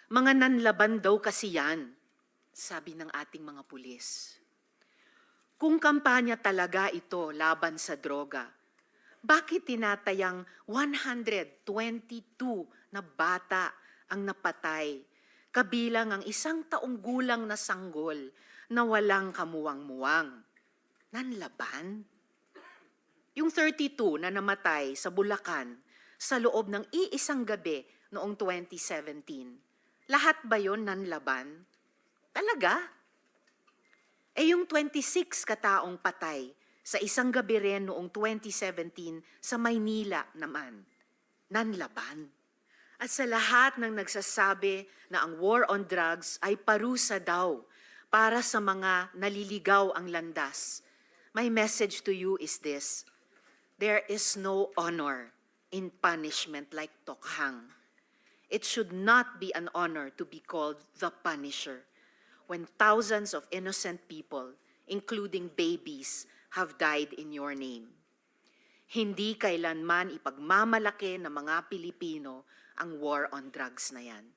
Mga nanlaban daw kasi yan, sabi ng ating mga pulis. Kung kampanya talaga ito laban sa droga, bakit tinatayang 122 na bata ang napatay, kabilang ang 1 taong gulang na sanggol na walang kamuwang-muwang? Nanlaban? Yung 32 na namatay sa Bulacan sa loob ng iisang gabi noong 2017, lahat ba yon nanlaban? Talaga? Yung 26 kataong patay sa isang gabi rin noong 2017 sa Maynila naman, nanlaban. At sa lahat ng nagsasabi na ang war on drugs ay parusa daw para sa mga naliligaw ang landas, my message to you is this: there is no honor in punishment like tokhang. It should not be an honor to be called the Punisher when thousands of innocent people, including babies, have died in your name. Hindi kailanman ipagmamalaki ng mga Pilipino ang war on drugs na yan.